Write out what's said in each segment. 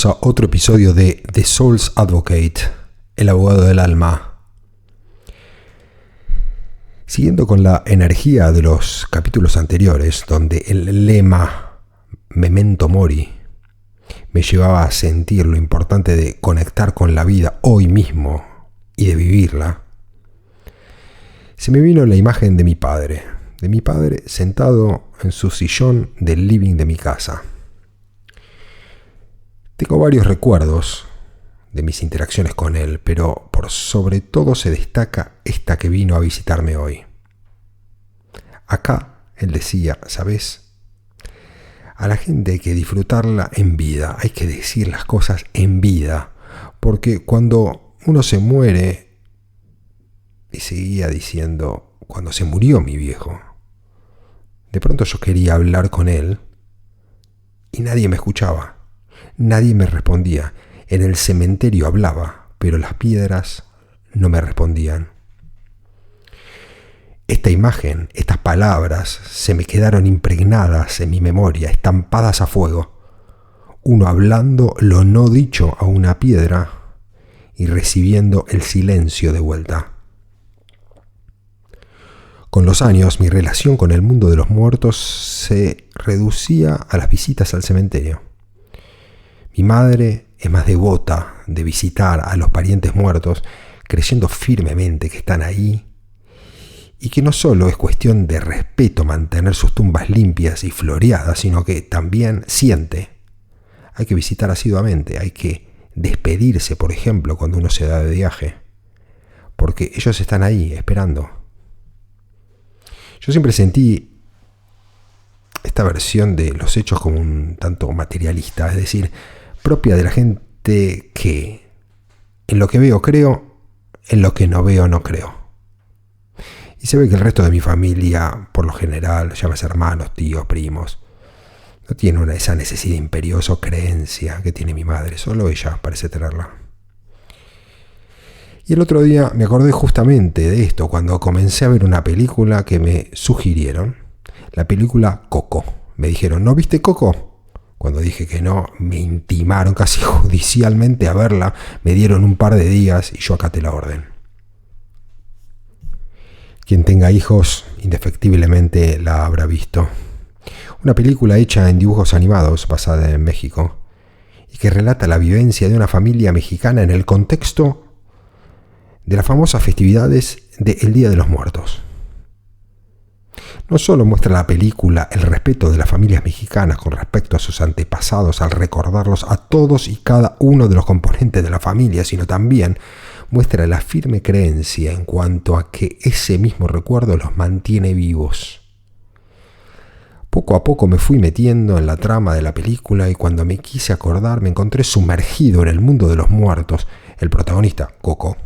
Bienvenidos a otro episodio de The Soul's Advocate, el abogado del alma. Siguiendo con la energía de los capítulos anteriores, donde el lema Memento Mori me llevaba a sentir lo importante de conectar con la vida hoy mismo y de vivirla, se me vino la imagen de mi padre sentado en su sillón del living de mi casa. Tengo varios recuerdos de mis interacciones con él, pero por sobre todo se destaca esta que vino a visitarme hoy. Acá él decía, ¿sabes? A la gente hay que disfrutarla en vida, hay que decir las cosas en vida, porque cuando uno se muere, y seguía diciendo, cuando se murió mi viejo, de pronto yo quería hablar con él y nadie me escuchaba. Nadie me respondía. En el cementerio hablaba, pero las piedras no me respondían. Esta imagen, estas palabras, se me quedaron impregnadas en mi memoria, estampadas a fuego. Uno hablando lo no dicho a una piedra y recibiendo el silencio de vuelta. Con los años, mi relación con el mundo de los muertos se reducía a las visitas al cementerio. Mi madre es más devota de visitar a los parientes muertos, creyendo firmemente que están ahí y que no solo es cuestión de respeto mantener sus tumbas limpias y floreadas, sino que también siente. Hay que visitar asiduamente, hay que despedirse, por ejemplo, cuando uno se da de viaje, porque ellos están ahí esperando. Yo siempre sentí esta versión de los hechos como un tanto materialista, es decir, propia de la gente que en lo que veo creo, en lo que no veo no creo. Y se ve que el resto de mi familia, por lo general, llámese hermanos, tíos, primos, no tiene esa necesidad imperiosa o creencia que tiene mi madre, solo ella parece tenerla. Y el otro día me acordé justamente de esto cuando comencé a ver una película que me sugirieron, la película Coco. Me dijeron, ¿no viste Coco? Cuando dije que no, me intimaron casi judicialmente a verla, me dieron un par de días y yo acaté la orden. Quien tenga hijos, indefectiblemente la habrá visto. Una película hecha en dibujos animados, basada en México, y que relata la vivencia de una familia mexicana en el contexto de las famosas festividades del Día de los Muertos. No solo muestra la película el respeto de las familias mexicanas con respecto a sus antepasados al recordarlos a todos y cada uno de los componentes de la familia, sino también muestra la firme creencia en cuanto a que ese mismo recuerdo los mantiene vivos. Poco a poco me fui metiendo en la trama de la película y cuando me quise acordar me encontré sumergido en el mundo de los muertos. El protagonista, Coco,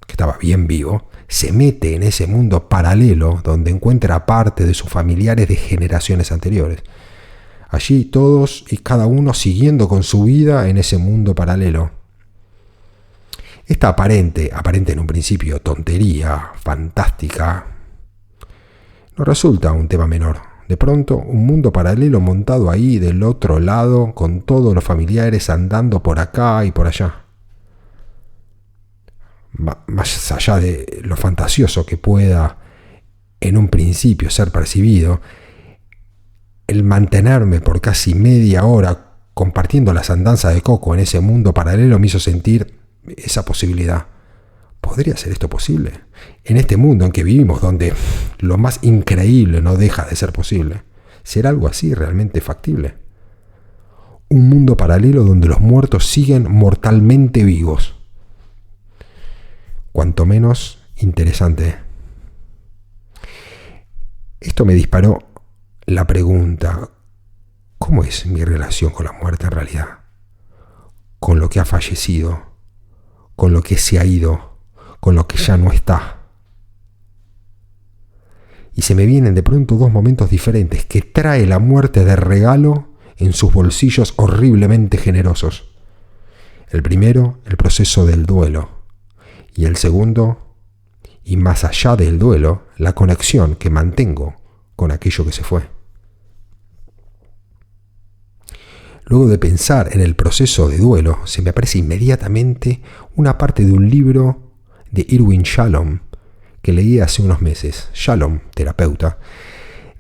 que estaba bien vivo, se mete en ese mundo paralelo donde encuentra parte de sus familiares de generaciones anteriores. Allí todos y cada uno siguiendo con su vida en ese mundo paralelo. Esta aparente en un principio tontería fantástica, no resulta un tema menor. De pronto, un mundo paralelo montado ahí del otro lado, con todos los familiares andando por acá y por allá. Más allá de lo fantasioso que pueda en un principio ser percibido, el mantenerme por casi media hora compartiendo las andanzas de Coco en ese mundo paralelo me hizo sentir esa posibilidad. ¿Podría ser esto posible? En este mundo en que vivimos, donde lo más increíble no deja de ser posible, ¿será algo así realmente factible? Un mundo paralelo donde los muertos siguen mortalmente vivos. Cuanto menos interesante. Esto me disparó la pregunta, ¿cómo es mi relación con la muerte en realidad? Con lo que ha fallecido, con lo que se ha ido, con lo que ya no está. Y se me vienen de pronto dos momentos diferentes que trae la muerte de regalo en sus bolsillos horriblemente generosos. El primero, el proceso del duelo. Y el segundo, y más allá del duelo, la conexión que mantengo con aquello que se fue. Luego de pensar en el proceso de duelo, se me aparece inmediatamente una parte de un libro de Irwin Shalom que leí hace unos meses. Shalom, terapeuta,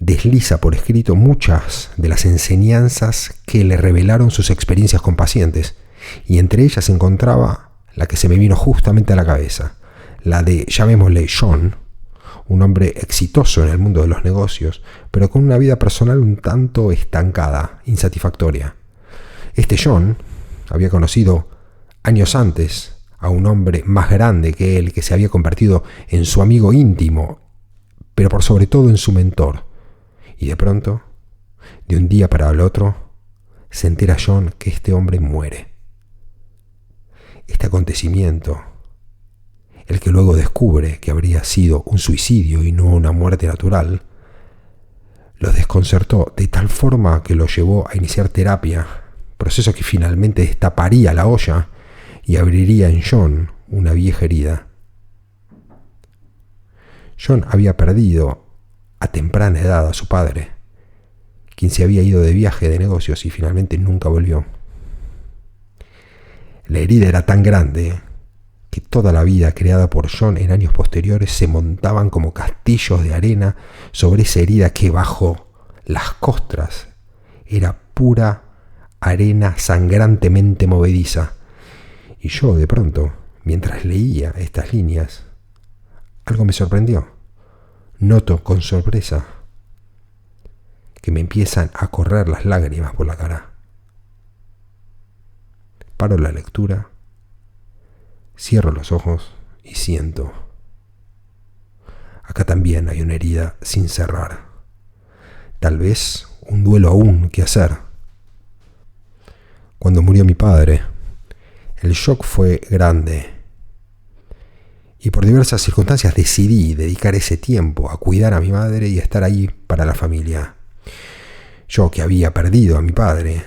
desliza por escrito muchas de las enseñanzas que le revelaron sus experiencias con pacientes, y entre ellas se encontraba la que se me vino justamente a la cabeza, la de, llamémosle John, un hombre exitoso en el mundo de los negocios, pero con una vida personal un tanto estancada, insatisfactoria. Este John había conocido años antes a un hombre más grande que él, que se había convertido en su amigo íntimo, pero por sobre todo en su mentor. Y de pronto, de un día para el otro, se entera John que este hombre muere. Este acontecimiento, el que luego descubre que habría sido un suicidio y no una muerte natural, lo desconcertó de tal forma que lo llevó a iniciar terapia, proceso que finalmente destaparía la olla y abriría en John una vieja herida. John había perdido a temprana edad a su padre, quien se había ido de viaje de negocios y finalmente nunca volvió. La herida era tan grande que toda la vida creada por John en años posteriores se montaban como castillos de arena sobre esa herida que bajo las costras era pura arena sangrantemente movediza. Y yo, de pronto, mientras leía estas líneas, algo me sorprendió. Noto con sorpresa que me empiezan a correr las lágrimas por la cara. Paro la lectura, cierro los ojos y siento. Acá también hay una herida sin cerrar. Tal vez un duelo aún que hacer. Cuando murió mi padre, el shock fue grande. Y por diversas circunstancias decidí dedicar ese tiempo a cuidar a mi madre y a estar ahí para la familia. Yo que había perdido a mi padre,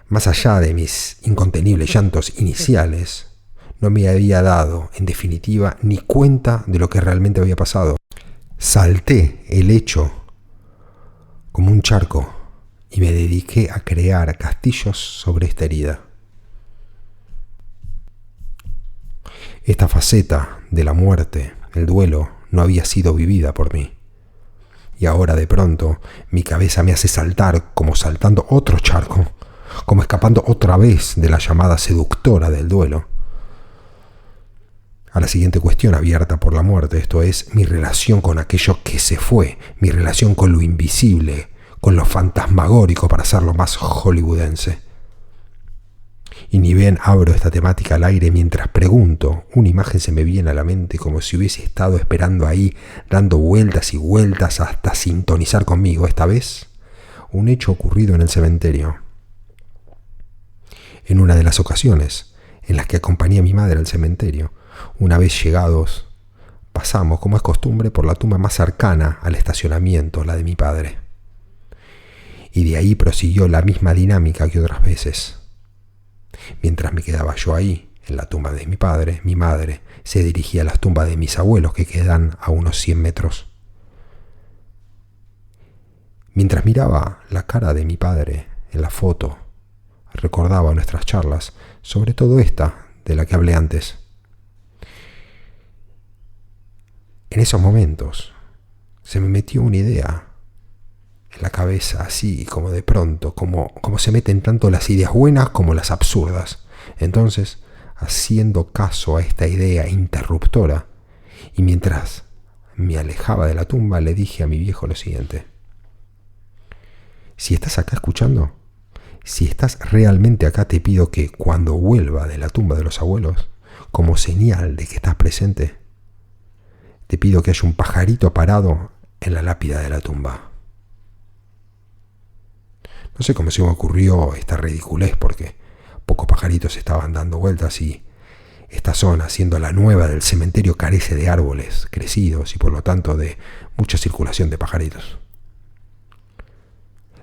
más allá de mis incontenibles llantos iniciales, no me había dado, en definitiva, ni cuenta de lo que realmente había pasado. Salté el hecho como un charco y me dediqué a crear castillos sobre esta herida. Esta faceta de la muerte, el duelo, no había sido vivida por mí. Y ahora de pronto mi cabeza me hace saltar como saltando otro charco, como escapando otra vez de la llamada seductora del duelo. A la siguiente cuestión abierta por la muerte, esto es, mi relación con aquello que se fue, mi relación con lo invisible, con lo fantasmagórico para hacerlo más hollywoodense. Y ni bien abro esta temática al aire mientras pregunto, una imagen se me viene a la mente como si hubiese estado esperando ahí, dando vueltas y vueltas hasta sintonizar conmigo, esta vez un hecho ocurrido en el cementerio. En una de las ocasiones en las que acompañé a mi madre al cementerio, una vez llegados, pasamos, como es costumbre, por la tumba más cercana al estacionamiento, la de mi padre. Y de ahí prosiguió la misma dinámica que otras veces. Mientras me quedaba yo ahí, en la tumba de mi padre, mi madre se dirigía a las tumbas de mis abuelos que quedan a unos 100 metros. Mientras miraba la cara de mi padre en la foto, recordaba nuestras charlas, sobre todo esta de la que hablé antes. En esos momentos se me metió una idea en la cabeza, así como de pronto, como se meten tanto las ideas buenas como las absurdas. Entonces, haciendo caso a esta idea interruptora, y mientras me alejaba de la tumba, le dije a mi viejo lo siguiente: si estás acá escuchando, si estás realmente acá, te pido que cuando vuelva de la tumba de los abuelos, como señal de que estás presente, te pido que haya un pajarito parado en la lápida de la tumba. No sé cómo se me ocurrió esta ridiculez, porque pocos pajaritos estaban dando vueltas y esta zona, siendo la nueva del cementerio, carece de árboles crecidos y por lo tanto de mucha circulación de pajaritos.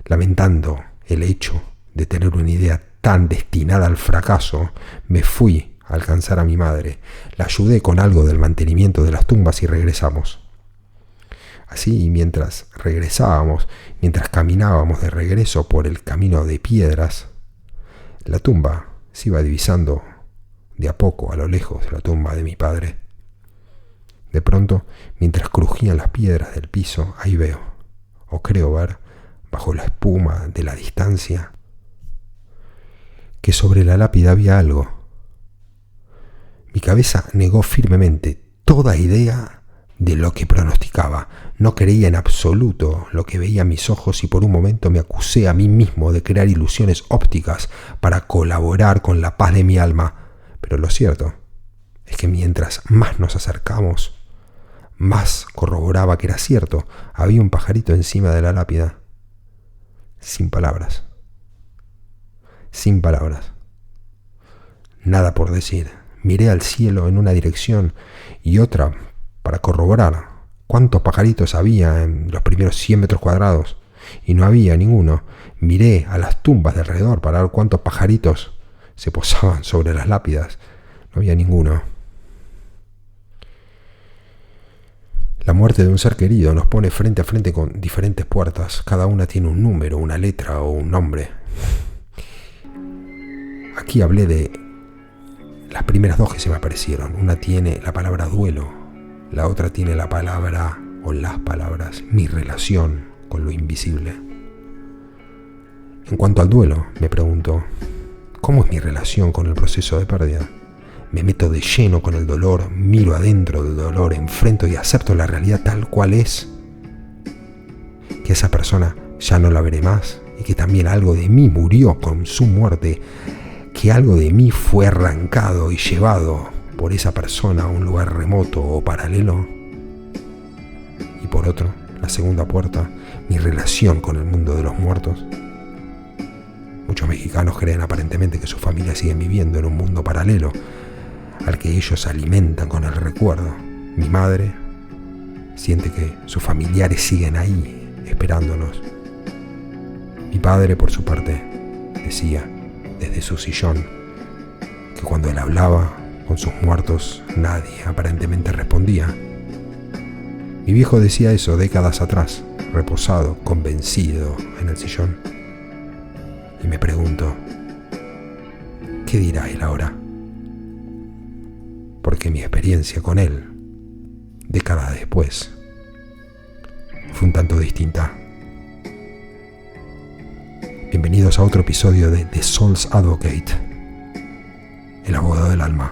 Lamentando el hecho de tener una idea tan destinada al fracaso, me fui a alcanzar a mi madre, la ayudé con algo del mantenimiento de las tumbas y regresamos. Así, mientras regresábamos, mientras caminábamos de regreso por el camino de piedras, La tumba se iba divisando de a poco a lo lejos, la tumba de mi padre. De pronto, mientras crujían las piedras del piso, ahí veo, o creo ver, bajo la espuma de la distancia, que sobre la lápida había algo. Mi cabeza negó firmemente toda idea de lo que pronosticaba. No creía en absoluto lo que veía mis ojos y por un momento me acusé a mí mismo de crear ilusiones ópticas para colaborar con la paz de mi alma. Pero lo cierto es que mientras más nos acercamos, más corroboraba que era cierto. Había un pajarito encima de la lápida. Sin palabras. Sin palabras. Nada por decir. Miré al cielo en una dirección y otra para corroborar cuántos pajaritos había en los primeros 100 metros cuadrados. Y no había ninguno. Miré a las tumbas de alrededor para ver cuántos pajaritos se posaban sobre las lápidas. No había ninguno. La muerte de un ser querido nos pone frente a frente con diferentes puertas. Cada una tiene un número, una letra o un nombre. Aquí hablé de las primeras dos que se me aparecieron. Una tiene la palabra duelo, la otra tiene la palabra o las palabras mi relación con lo invisible. En cuanto al duelo, me pregunto, ¿cómo es mi relación con el proceso de pérdida? Me meto de lleno con el dolor, miro adentro del dolor, enfrento y acepto la realidad tal cual es. Que esa persona ya no la veré más y que también algo de mí murió con su muerte, que algo de mí fue arrancado y llevado por esa persona a un lugar remoto o paralelo. Y por otro, la segunda puerta, mi relación con el mundo de los muertos. Muchos mexicanos creen aparentemente que sus familias siguen viviendo en un mundo paralelo al que ellos alimentan con el recuerdo. Mi madre siente que sus familiares siguen ahí, esperándonos. Mi padre, por su parte, decía desde su sillón que cuando él hablaba con sus muertos, nadie aparentemente respondía. Mi viejo decía eso décadas atrás, reposado, convencido en el sillón. Y me pregunto, ¿qué dirá él ahora? Porque mi experiencia con él, décadas después, fue un tanto distinta. Bienvenidos a otro episodio de The Soul's Advocate, el abogado del alma.